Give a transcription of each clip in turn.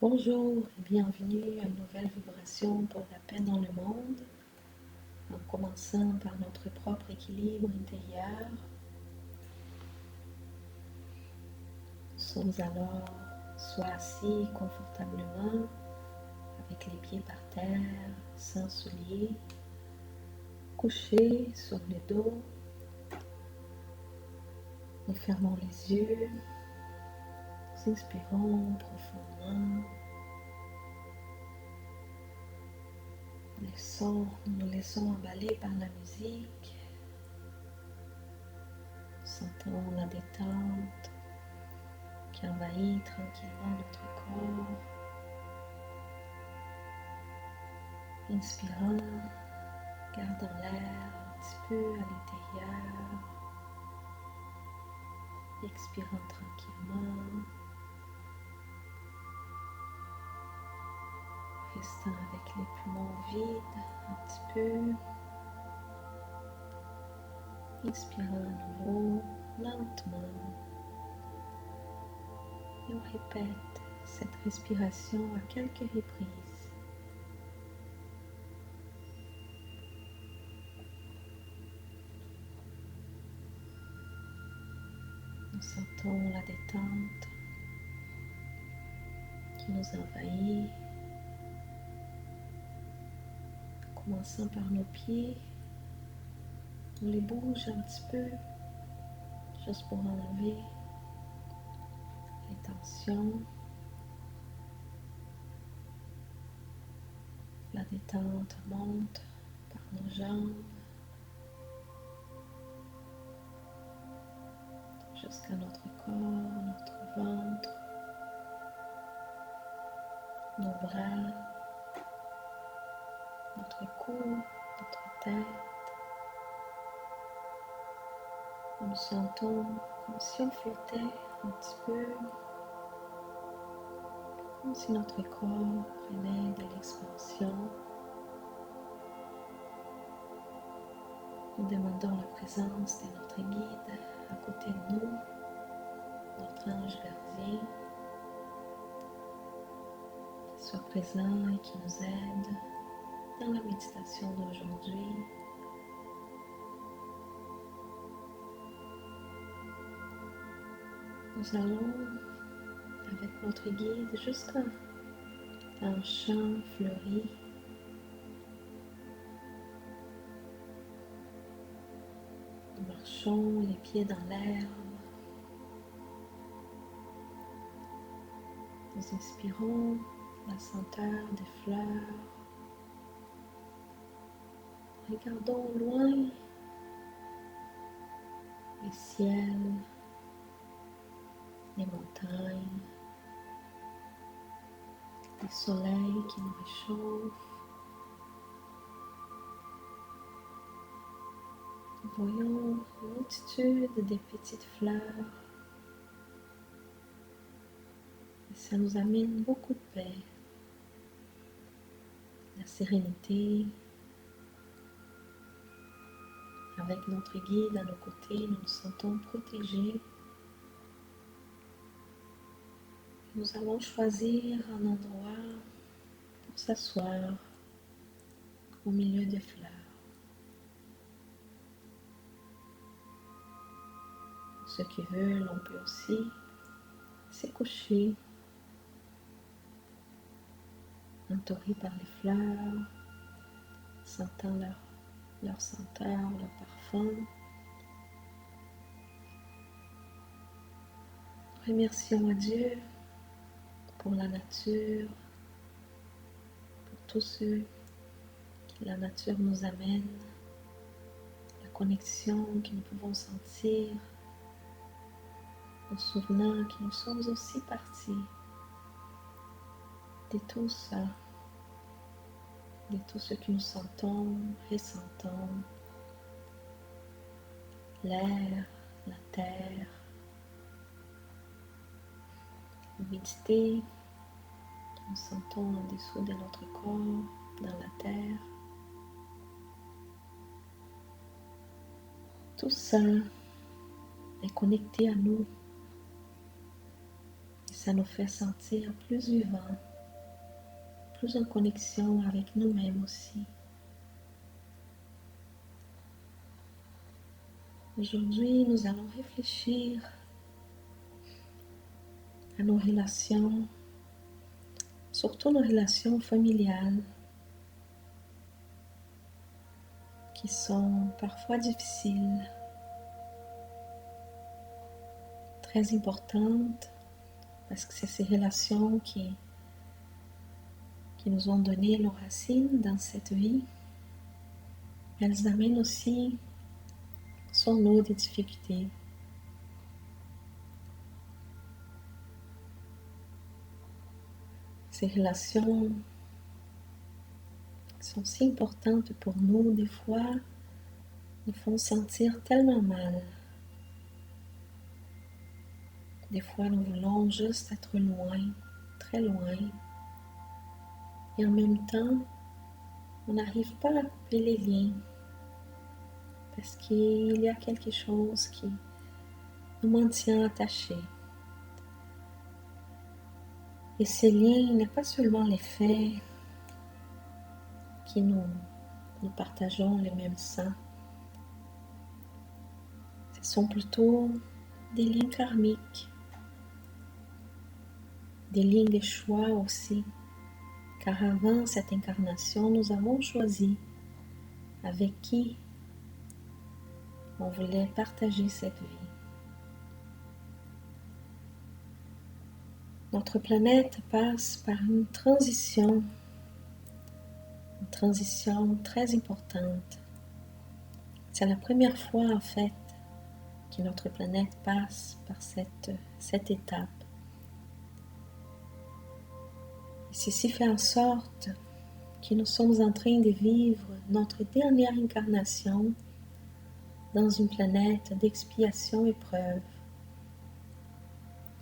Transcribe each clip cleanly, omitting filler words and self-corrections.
Bonjour et bienvenue à une nouvelle vibration pour la paix dans le monde, en commençant par notre propre équilibre intérieur. Nous sommes alors soit assis confortablement, avec les pieds par terre, sans souliers, couchés sur le dos. Nous fermons les yeux, nous inspirons profondément. Nous laissons emballer par la musique. Nous sentons la détente qui envahit tranquillement notre corps. Inspirant, gardant l'air un petit peu à l'intérieur. Expirant tranquillement. Restant avec les poumons vides un petit peu. Inspirant à nouveau, lentement. Et on répète cette respiration à quelques reprises. Nous sentons la détente qui nous envahit. Commençant par nos pieds, on les bouge un petit peu, juste pour enlever les tensions. La détente monte par nos jambes jusqu'à notre corps, notre ventre, nos bras, notre cou, notre tête. Nous nous sentons comme si on flottait un petit peu, comme si notre corps prenait de l'expansion. Nous demandons la présence de notre guide à côté de nous, notre ange gardien, qui soit présent et qui nous aide dans la méditation d'aujourd'hui. Nous allons avec notre guide jusqu'à un champ fleuri. Nous marchons les pieds dans l'herbe. Nous inspirons la senteur des fleurs. Regardons au loin les ciels, les montagnes, le soleil qui nous réchauffe. Nous voyons une multitude de petites fleurs et ça nous amène beaucoup de paix, la sérénité. Avec notre guide à nos côtés, nous nous sentons protégés. Nous allons choisir un endroit pour s'asseoir au milieu des fleurs. Pour ceux qui veulent, on peut aussi se coucher, entouré par les fleurs, sentant leur senteur, leur parfum. Remercions à Dieu pour la nature, pour tout ce que la nature nous amène, la connexion que nous pouvons sentir, en souvenant que nous sommes aussi partis de tout ça, de tout ce que nous sentons, ressentons, l'air, la terre, l'humidité que nous sentons en dessous de notre corps, dans la terre. Tout ça est connecté à nous et ça nous fait sentir plus vivants, plus en connexion avec nous-mêmes aussi. Aujourd'hui, nous allons réfléchir à nos relations, surtout nos relations familiales, qui sont parfois difficiles, très importantes, parce que c'est ces relations qui nous ont donné nos racines dans cette vie. Elles amènent aussi son lot de difficultés. Ces relations sont si importantes pour nous, des fois, nous font sentir tellement mal. Des fois, nous voulons juste être loin, très loin. Et en même temps, on n'arrive pas à couper les liens. Parce qu'il y a quelque chose qui nous maintient attachés. Et ces liens n'est pas seulement les faits que nous partageons les mêmes sangs. Ce sont plutôt des liens karmiques, des liens de choix aussi. Car avant cette incarnation, nous avons choisi avec qui on voulait partager cette vie. Notre planète passe par une transition très importante. C'est la première fois en fait que notre planète passe par cette étape. Et ceci fait en sorte que nous sommes en train de vivre notre dernière incarnation dans une planète d'expiation et épreuve,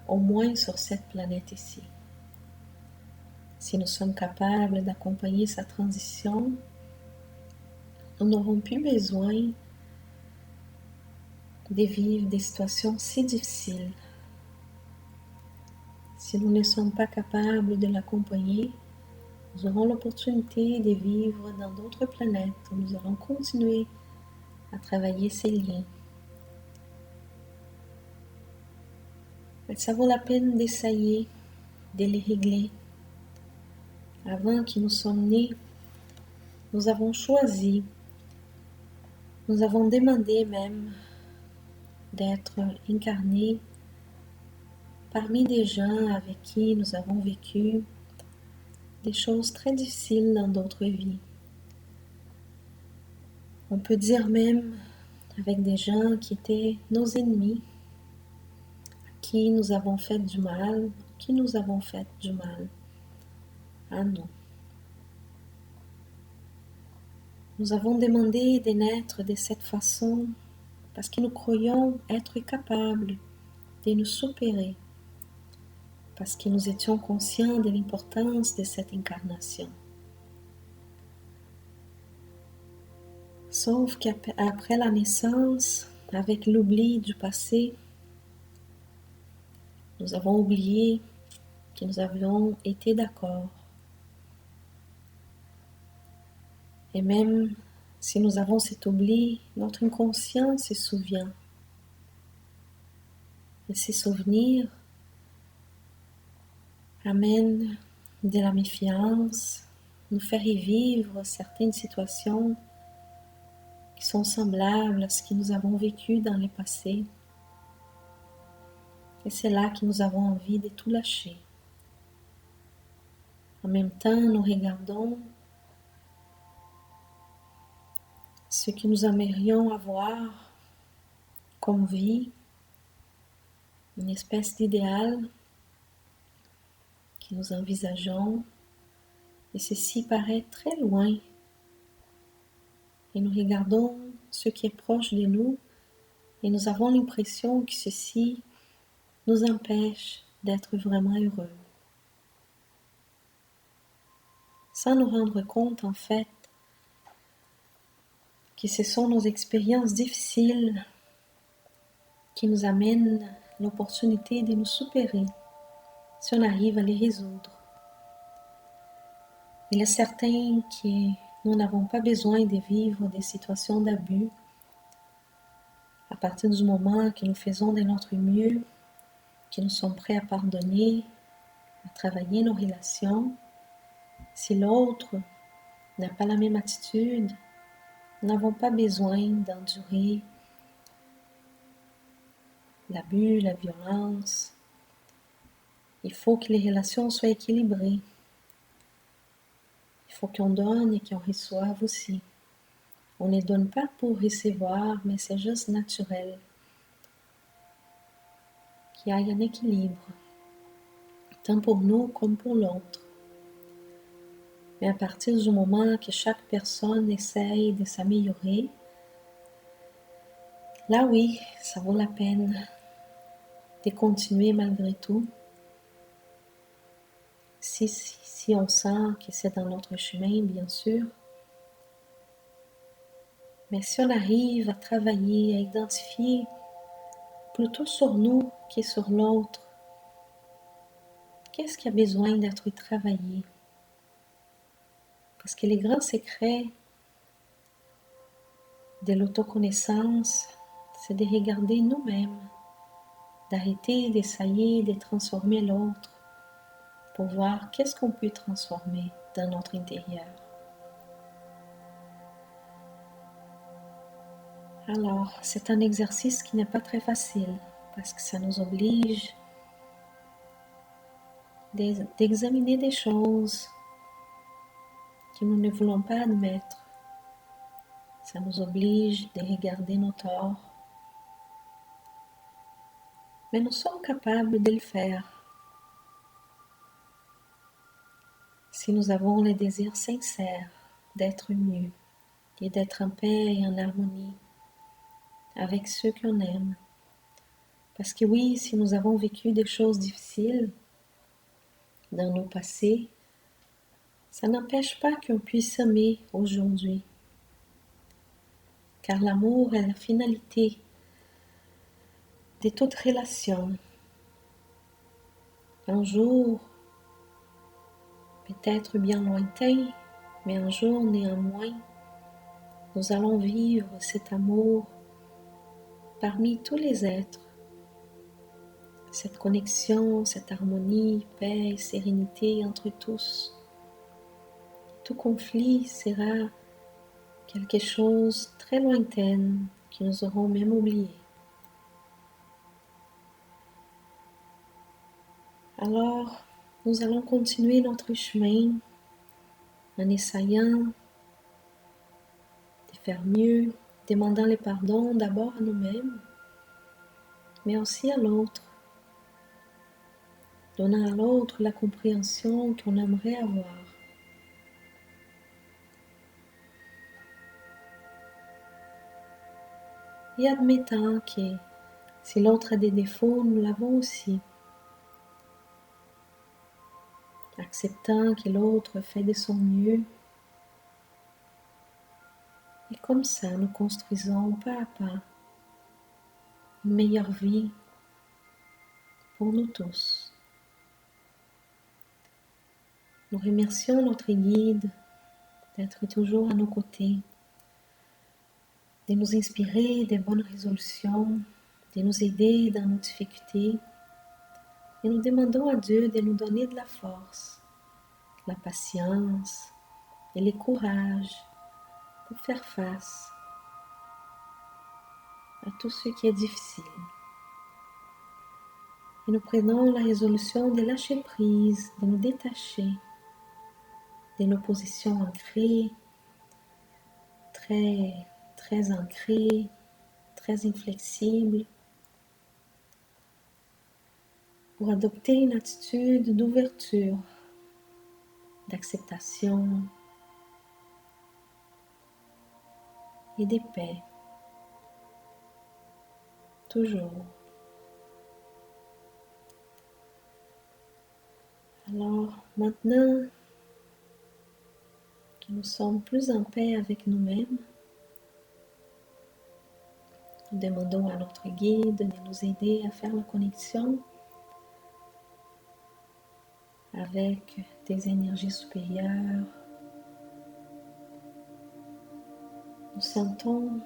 au moins sur cette planète ici. Si nous sommes capables d'accompagner sa transition, nous n'aurons plus besoin de vivre des situations si difficiles. Si nous ne sommes pas capables de l'accompagner, nous aurons l'opportunité de vivre dans d'autres planètes où nous allons continuer à travailler ces liens. Mais ça vaut la peine d'essayer de les régler. Avant que nous sommes nés, nous avons choisi, nous avons demandé même d'être incarnés parmi des gens avec qui nous avons vécu des choses très difficiles dans d'autres vies. On peut dire même avec des gens qui étaient nos ennemis, à qui nous avons fait du mal, à nous. Nous avons demandé de naître de cette façon parce que nous croyons être capables de nous supérer, parce que nous étions conscients de l'importance de cette incarnation. Sauf qu'après la naissance, avec l'oubli du passé, nous avons oublié que nous avions été d'accord. Et même si nous avons cet oubli, notre inconscient se souvient. Et ces souvenirs amènent de la méfiance, nous fait revivre certaines situations qui sont semblables à ce que nous avons vécu dans le passé. Et c'est là que nous avons envie de tout lâcher. En même temps, nous regardons ce que nous aimerions avoir comme vie, une espèce d'idéal que nous envisageons, et ceci paraît très loin. Et nous regardons ce qui est proche de nous, et nous avons l'impression que ceci nous empêche d'être vraiment heureux. Sans nous rendre compte en fait que ce sont nos expériences difficiles qui nous amènent l'opportunité de nous supérer si on arrive à les résoudre. Il est certain que nous n'avons pas besoin de vivre des situations d'abus à partir du moment que nous faisons de notre mieux, que nous sommes prêts à pardonner, à travailler nos relations. Si l'autre n'a pas la même attitude, nous n'avons pas besoin d'endurer l'abus, la violence. Il faut que les relations soient équilibrées. Il faut qu'on donne et qu'on reçoive aussi. On ne donne pas pour recevoir, mais c'est juste naturel qu'il y ait un équilibre, tant pour nous comme pour l'autre. Mais à partir du moment que chaque personne essaye de s'améliorer, là oui, ça vaut la peine de continuer malgré tout. Si on sent que c'est dans notre chemin, bien sûr. Mais si on arrive à travailler, à identifier plutôt sur nous que sur l'autre, qu'est-ce qui a besoin d'être travaillé? Parce que les grands secrets de l'autoconnaissance, c'est de regarder nous-mêmes, d'arrêter d'essayer de transformer l'autre pour voir qu'est-ce qu'on peut transformer dans notre intérieur. Alors, c'est un exercice qui n'est pas très facile parce que ça nous oblige d'examiner des choses que nous ne voulons pas admettre. Ça nous oblige de regarder nos torts. Mais nous sommes capables de le faire si nous avons le désir sincère d'être mieux et d'être en paix et en harmonie avec ceux qu'on aime. Parce que oui, si nous avons vécu des choses difficiles dans nos passés, ça n'empêche pas qu'on puisse aimer aujourd'hui. Car l'amour est la finalité de toute relation. Un jour, peut-être bien lointain, mais un jour néanmoins, nous allons vivre cet amour parmi tous les êtres. Cette connexion, cette harmonie, paix, sérénité entre tous. Tout conflit sera quelque chose de très lointain que nous aurons même oublié. Alors, nous allons continuer notre chemin en essayant de faire mieux, demandant le pardon d'abord à nous-mêmes, mais aussi à l'autre, donnant à l'autre la compréhension qu'on aimerait avoir. Et admettant que si l'autre a des défauts, nous l'avons aussi. Acceptant que l'autre fait de son mieux. Et comme ça, nous construisons pas à pas une meilleure vie pour nous tous. Nous remercions notre guide d'être toujours à nos côtés, de nous inspirer des bonnes résolutions, de nous aider dans nos difficultés. Et nous demandons à Dieu de nous donner de la force, la patience et le courage pour faire face à tout ce qui est difficile. Et nous prenons la résolution de lâcher prise, de nous détacher de nos positions ancrées, très ancrées, très inflexibles, pour adopter une attitude d'ouverture, d'acceptation et de paix. Toujours. Alors maintenant que nous sommes plus en paix avec nous-mêmes, nous demandons à notre guide de nous aider à faire la connexion avec des énergies supérieures, Nous sentons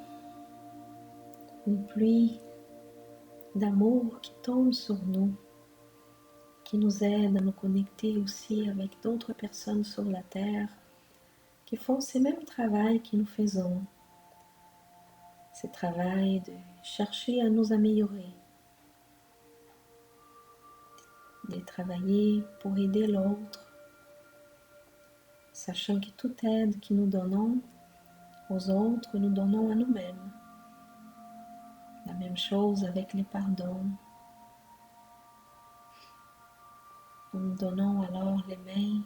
une pluie d'amour qui tombe sur nous, qui nous aide à nous connecter aussi avec d'autres personnes sur la Terre qui font ces mêmes travaux que nous faisons. Ce travail de chercher à nous améliorer, de travailler pour aider l'autre, sachant que toute aide que nous donnons aux autres, nous donnons à nous-mêmes. La même chose avec les pardons. Nous nous donnons alors les mains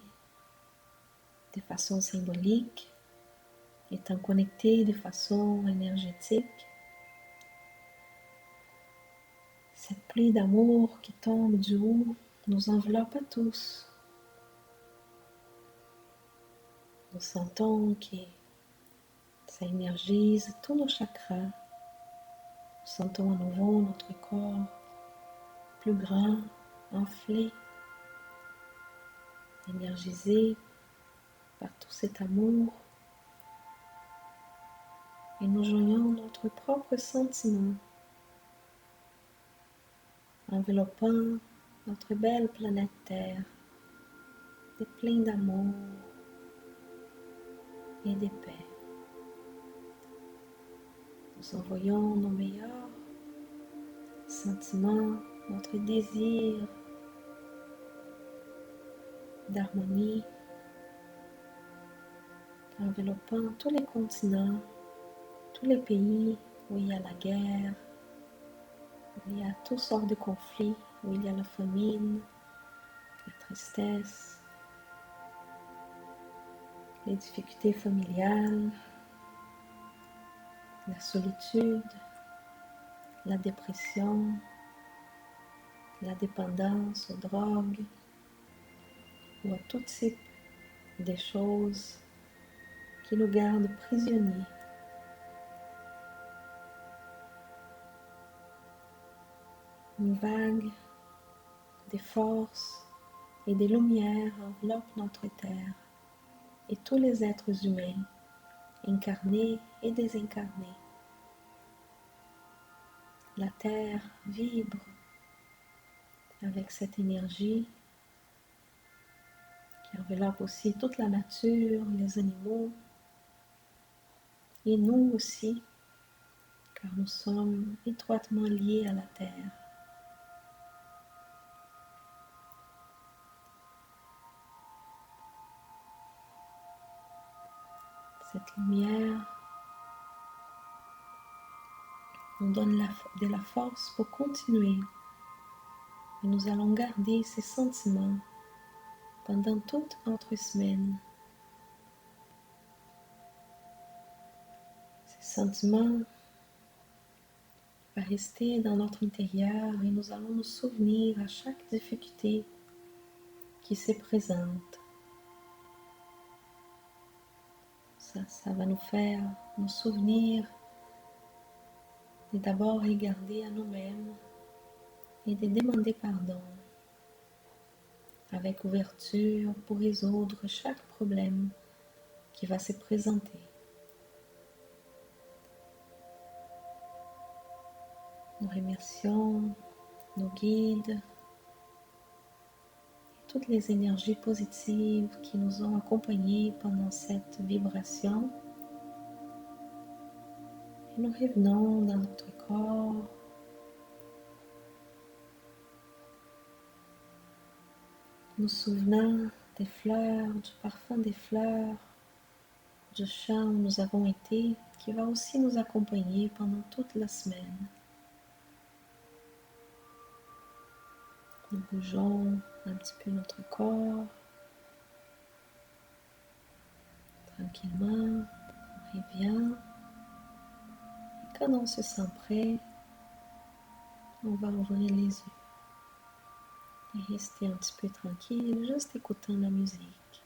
de façon symbolique, étant connectés de façon énergétique. Cette pluie d'amour qui tombe du haut nous enveloppe à tous. Nous sentons que ça énergise tous nos chakras. Nous sentons à nouveau notre corps plus grand, enflé, énergisé par tout cet amour. Et nous joignons notre propre sentiment, enveloppant notre belle planète Terre, pleine d'amour et de paix. Nous envoyons nos meilleurs sentiments, notre désir d'harmonie, enveloppant tous les continents, tous les pays où il y a la guerre, où il y a toutes sortes de conflits, où il y a la famine, la tristesse, les difficultés familiales, la solitude, la dépression, la dépendance aux drogues ou à tout type de choses qui nous gardent prisonniers. Une vague de force et de lumière enveloppe notre terre et tous les êtres humains, incarnés et désincarnés. La terre vibre avec cette énergie qui enveloppe aussi toute la nature, les animaux et nous aussi, car nous sommes étroitement liés à la terre. Cette lumière nous donne de la force pour continuer et nous allons garder ces sentiments pendant toute notre semaine. Ces sentiments vont rester dans notre intérieur et nous allons nous souvenir à chaque difficulté qui se présente. Ça va nous faire nous souvenir de d'abord regarder à nous-mêmes et de demander pardon avec ouverture pour résoudre chaque problème qui va se présenter. Nous remercions nos guides et toutes les énergies positives qui nous ont accompagnés pendant cette vibration. Et nous revenons dans notre corps. Nous souvenons des fleurs, du parfum des fleurs, du champ où nous avons été, qui va aussi nous accompagner pendant toute la semaine. Nous bougeons un petit peu notre corps. Tranquillement, on revient. Et quand on se sent prêt, on va ouvrir les yeux. Et rester un petit peu tranquille, juste écoutant la musique.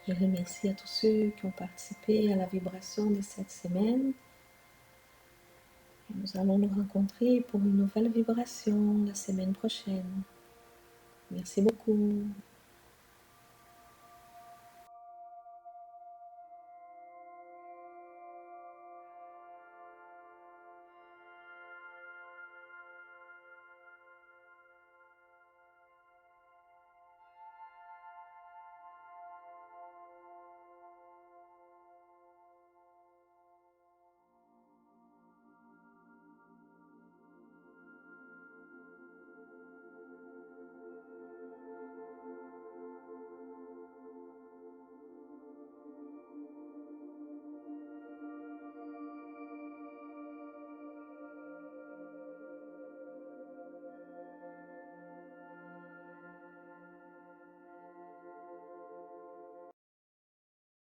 Je remercie à tous ceux qui ont participé à la vibration de cette semaine. Et nous allons nous rencontrer pour une nouvelle vibration la semaine prochaine. Merci beaucoup.